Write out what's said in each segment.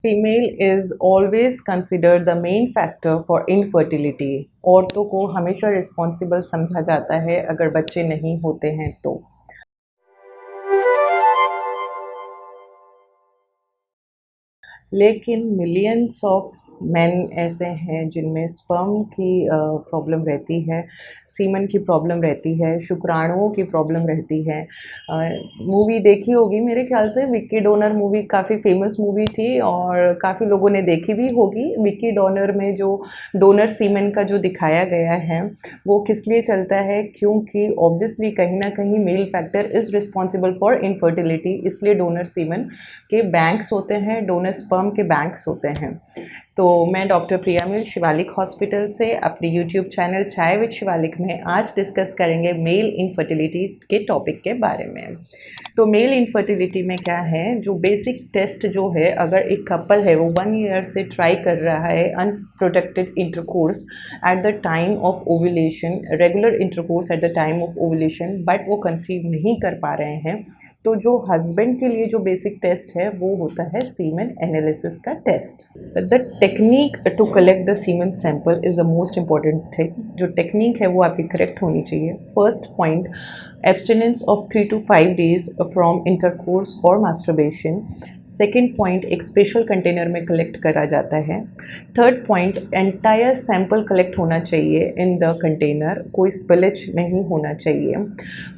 Female is always considered the main factor for infertility. औरतों को हमेशा रिस्पॉन्सिबल समझा जाता है अगर बच्चे नहीं होते हैं तो। लेकिन मिलियंस ऑफ मेन ऐसे हैं जिनमें स्पर्म की प्रॉब्लम रहती है, सीमन की प्रॉब्लम रहती है, शुक्राणुओं की प्रॉब्लम रहती है। मूवी देखी होगी मेरे ख्याल से, विक्की डोनर मूवी काफ़ी फेमस मूवी थी और काफ़ी लोगों ने देखी भी होगी। विक्की डोनर में जो डोनर सीमन का जो दिखाया गया है वो किस लिए चलता है, क्योंकि ऑब्वियसली कहीं ना कहीं mail factor is responsible for infertility, इसलिए डोनर सीमन के बैंक्स होते हैं, डोनर स्पर्म के बैंक्स होते हैं। तो मैं डॉक्टर प्रिया मिल शिवालिक हॉस्पिटल से अपने यूट्यूब चैनल चाय विद शिवालिक में आज डिस्कस करेंगे मेल इनफर्टिलिटी के टॉपिक के बारे में। तो मेल इनफर्टिलिटी में क्या है, जो बेसिक टेस्ट जो है, अगर एक कपल है वो 1 ईयर से ट्राई कर रहा है unprotected intercourse at the time of ovulation, regular intercourse at the time of ovulation, but वो कंसीव नहीं कर पा रहे हैं, तो जो हस्बैंड के लिए जो बेसिक टेस्ट है वो होता है सीमेन एनालिसिस का test. The technique to collect the semen sample is the most important thing. जो टेक्निक है वो आपकी करेक्ट होनी चाहिए। First point, abstinence of 3 to 5 days from intercourse और मास्टरबेशन। सेकेंड पॉइंट, एक स्पेशल कंटेनर में कलेक्ट करा जाता है। Third point, entire sample collect होना चाहिए इन द कंटेनर, कोई स्पिलेज नहीं होना चाहिए।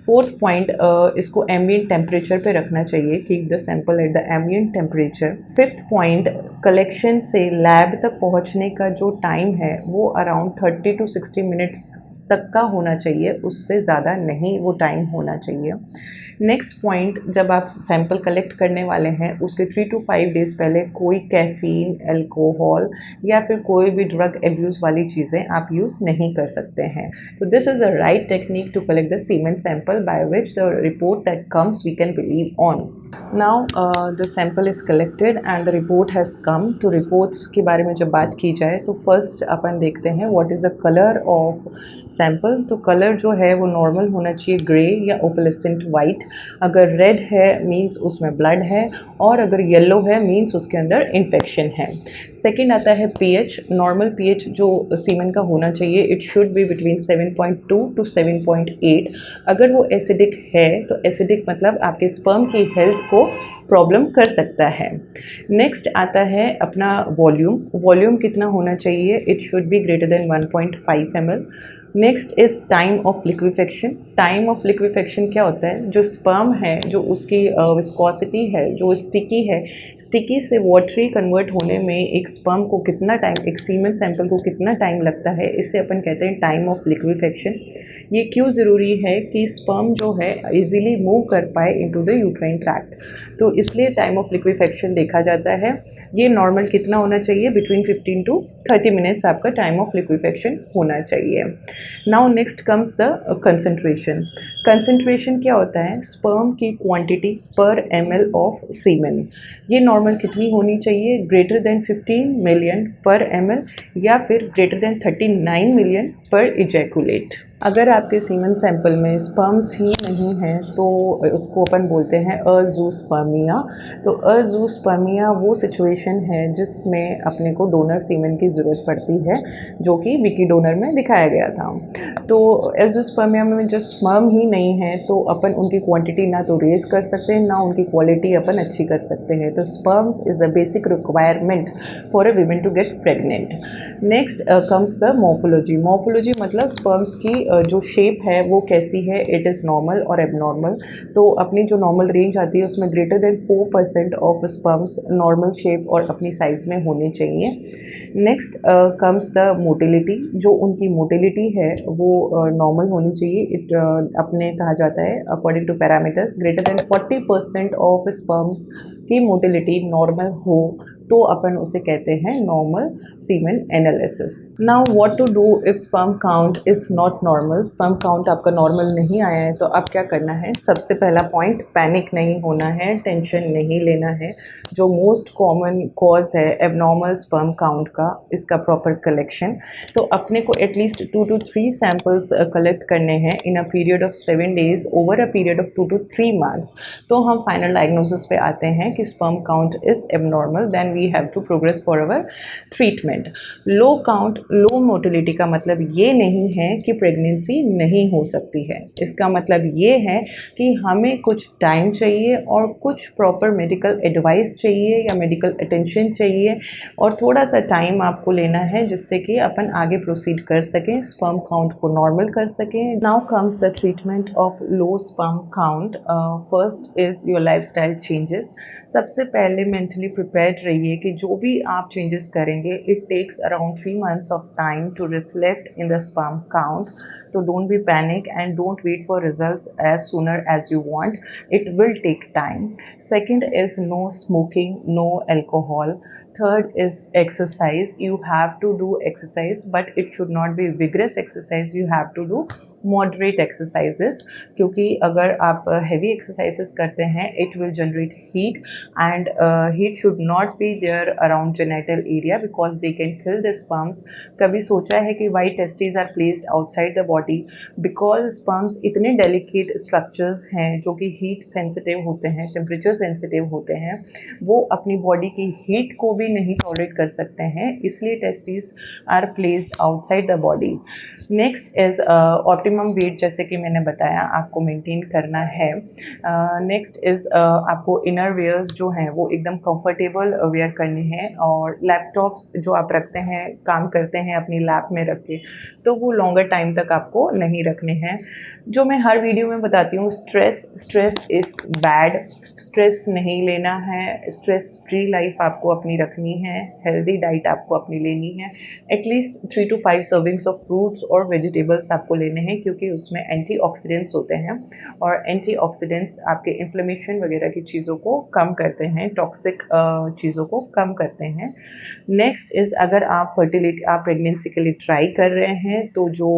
फोर्थ पॉइंट, इसको एम्बिएंट टेम्परेचर पे रखना चाहिए, keep the sample at the ambient temperature. Fifth point, collection से लैब तक पहुंचने का जो टाइम है वो अराउंड 30 to 60 मिनट्स तक का होना चाहिए, उससे ज़्यादा नहीं वो टाइम होना चाहिए। नेक्स्ट पॉइंट, जब आप सैंपल कलेक्ट करने वाले हैं उसके 3 to 5 days पहले कोई कैफ़ीन, अल्कोहल या फिर कोई भी ड्रग एब्यूज़ वाली चीज़ें आप यूज़ नहीं कर सकते हैं। तो this is the right technique to collect the semen sample by which the report that comes we can believe on. Now the sample is collected and the report has come. तो reports के बारे में जब बात की जाए तो first अपन देखते हैं what is the colour of sample. तो कलर जो है वो नॉर्मल होना चाहिए, ग्रे या ओपलेसेंट वाइट। अगर रेड है मींस उसमें ब्लड है, और अगर येलो है मींस उसके अंदर इन्फेक्शन है। सेकेंड आता है पीएच। नॉर्मल पीएच जो सीमेन का होना चाहिए, it should be between 7.2 to 7.8। अगर वो एसिडिक है तो एसिडिक मतलब आपके स्पर्म की हेल्थ को प्रॉब्लम कर सकता है। नेक्स्ट आता है अपना वॉल्यूम। वॉल्यूम कितना होना चाहिए, it should be greater than 1.5 ml। Next is time of liquefaction. Time of liquefaction क्या होता है, जो स्पर्म है जो उसकी विस्कोसिटी है, जो स्टिकी है, स्टिकी से वाटरी कन्वर्ट होने में एक स्पर्म को कितना टाइम, एक सीमेन सैंपल को कितना टाइम लगता है, इसे अपन कहते हैं टाइम ऑफ लिक्विफेक्शन। ये क्यों ज़रूरी है कि स्पर्म जो है इजीली मूव कर पाए इनटू द यूट्राइन ट्रैक्ट, तो इसलिए टाइम ऑफ लिक्विफेक्शन देखा जाता है। ये नॉर्मल कितना होना चाहिए, बिटवीन 15 to 30 मिनट्स आपका टाइम ऑफ लिक्विफेक्शन होना चाहिए। Now next comes the concentration. Concentration क्या होता है, स्पर्म की क्वांटिटी पर ml ऑफ सीमेन। ये नॉर्मल कितनी होनी चाहिए, ग्रेटर देन 15 मिलियन पर ml या फिर ग्रेटर देन 39 मिलियन पर इजैकुलेट। अगर आपके सीमेन सैंपल में स्पर्म्स ही नहीं हैं तो उसको अपन बोलते हैं अजूस्पर्मिया। तो अजूस्पर्मिया वो सिचुएशन है जिसमें अपने को डोनर सीमेन की ज़रूरत पड़ती है, जो कि विकी डोनर में दिखाया गया था। तो एजोस्पर्मिया में जब स्पर्म ही नहीं है तो अपन उनकी क्वांटिटी ना तो रेज कर सकते हैं, ना उनकी क्वालिटी अपन अच्छी कर सकते हैं। तो sperms is the basic requirement for a women to get pregnant. Next comes the morphology. Morphology मतलब स्पर्म्स की जो शेप है वो कैसी है, it is normal or abnormal. तो अपनी जो नॉर्मल रेंज आती है उसमें greater than 4% of sperms normal shape और अपनी साइज़ में होने चाहिए। Next comes the motility. जो उनकी मोटिलिटी है वो नॉर्मल होनी चाहिए। इट अपने कहा जाता है according to parameters greater than 40% of sperms की मोटिलिटी नॉर्मल हो तो अपन उसे कहते हैं normal semen analysis. Now what to do if sperm count is not normal. Sperm count आपका नॉर्मल नहीं आया है तो अब क्या करना है, सबसे पहला पॉइंट, पैनिक नहीं होना है, टेंशन नहीं लेना है। जो मोस्ट कॉमन कॉज है एबनॉर्मल स्पर्म काउंट का, इसका प्रॉपर कलेक्शन। तो अपने को एटलीस्ट 2 to 3 सैम्पल्स कलेक्ट करने हैं in a period of 7 days over a period of 2 to 3 months। तो हम फाइनल डायग्नोसिस पे आते हैं कि कि sperm count is abnormal, then we have to progress for our treatment. Low count, low motility का मतलब ये नहीं है कि प्रेगनेंसी नहीं हो सकती है। इसका मतलब ये है कि हमें कुछ टाइम चाहिए और कुछ प्रॉपर मेडिकल एडवाइस चाहिए या मेडिकल अटेंशन चाहिए और थोड़ा सा टाइम आपको लेना है जिससे कि अपन आगे प्रोसीड कर सकें, स्पर्म काउंट को नॉर्मल कर सकें। Now comes the treatment of low sperm count. First is your lifestyle changes. सबसे पहले मेंटली प्रिपेयर्ड रहिए कि जो भी आप चेंजेस करेंगे it takes around 3 months of time to reflect in the sperm count. So don't be panic and don't wait for results as sooner as you want. It will take time. Second is no smoking, no alcohol. Third is exercise. You have to do exercise, but it should not be vigorous exercise. You have to do moderate exercises, क्योंकि अगर आप heavy exercises करते हैं it will generate heat and heat should not be there around genital area because they can kill the sperms. कभी सोचा है कि why testis are placed outside the body? Because sperms इतने डेलिकेट स्ट्रक्चर्स हैं जो कि हीट सेंसिटिव होते हैं, टेम्परेचर सेंसिटिव होते हैं, वो अपनी बॉडी की हीट को भी नहीं टॉलरेट कर सकते हैं, इसलिए testis are placed outside the body. Next is optimum weight, जैसे कि मैंने बताया आपको मेंटेन करना है। नेक्स्ट इज़ आपको इनर वेयर्स जो हैं वो एकदम कंफर्टेबल वेयर करने हैं और लैपटॉप्स जो आप रखते हैं, काम करते हैं अपनी लैप में रख के, तो वो लॉन्गर टाइम तक आपको नहीं रखने हैं। जो मैं हर वीडियो में बताती हूँ, स्ट्रेस इज़ बैड, स्ट्रेस नहीं लेना है, स्ट्रेस फ्री लाइफ आपको अपनी रखनी है, हेल्दी डाइट आपको अपनी लेनी है, at least 3 to 5 servings of fruits और वेजिटेबल्स आपको लेने हैं क्योंकि उसमें एंटीऑक्सीडेंट्स होते हैं और एंटीऑक्सीडेंट्स आपके इन्फ्लेमेशन वगैरह की चीज़ों को कम करते हैं, टॉक्सिक चीज़ों को कम करते हैं। नेक्स्ट इज़ अगर आप प्रेगनेंसी के लिए ट्राई कर रहे हैं तो जो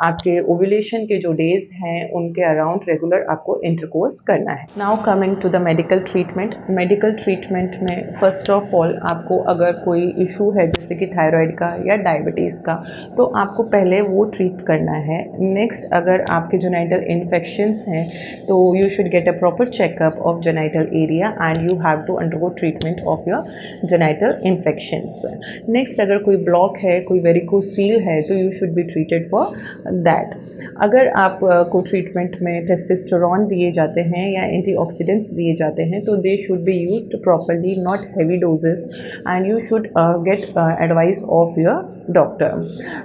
आपके ओव्यूलेशन के जो डेज हैं उनके अराउंड रेगुलर आपको इंटरकोर्स करना है। Now coming to the medical treatment. Medical treatment में फर्स्ट ऑफ ऑल आपको अगर कोई इशू है जैसे कि थायराइड का या डायबिटीज़ का, तो आपको पहले वो ट्रीट करना है। नेक्स्ट, अगर आपके जेनिटल इन्फेक्शंस हैं तो you should get a proper checkup of genital area and you have to undergo treatment of your genital infections. Next, अगर कोई ब्लॉक है, कोई वेरिकोसील है तो you should be treated for that. अगर आप को ट्रीटमेंट में टेस्टोस्टेरोन दिए जाते हैं या एंटीऑक्सीडेंट्स दिए जाते हैं तो they should be used properly, not heavy doses, and you should get advice of your doctor.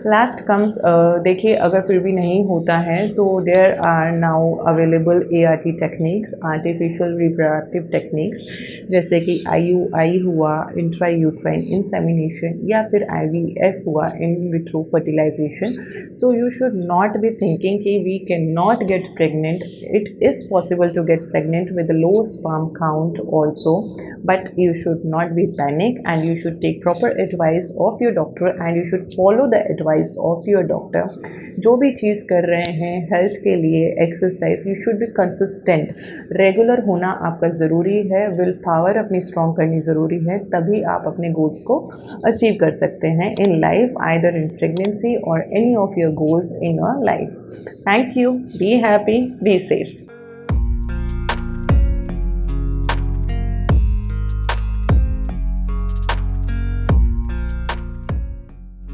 Last comes, देखिए अगर फिर भी नहीं होता है तो there are now available ART techniques, artificial reproductive techniques, जैसे कि IUI हुआ, इंट्रायूट्राइन इंसेमिनेशन, या फिर IVF हुआ, in vitro fertilization. So you should not be thinking कि we can not get pregnant. It is possible to get pregnant with low sperm count also, but you should not be panic and you should take proper advice of your doctor and you should follow the advice of your doctor. जो भी चीज़ कर रहे हैं health के लिए, exercise, you should be consistent, regular होना आपका ज़रूरी है, विल पावर अपनी स्ट्रॉन्ग करनी ज़रूरी है, तभी आप अपने गोल्स को अचीव कर सकते हैं in life, either in pregnancy और any of your goals in your life. Thank you, be happy, be safe.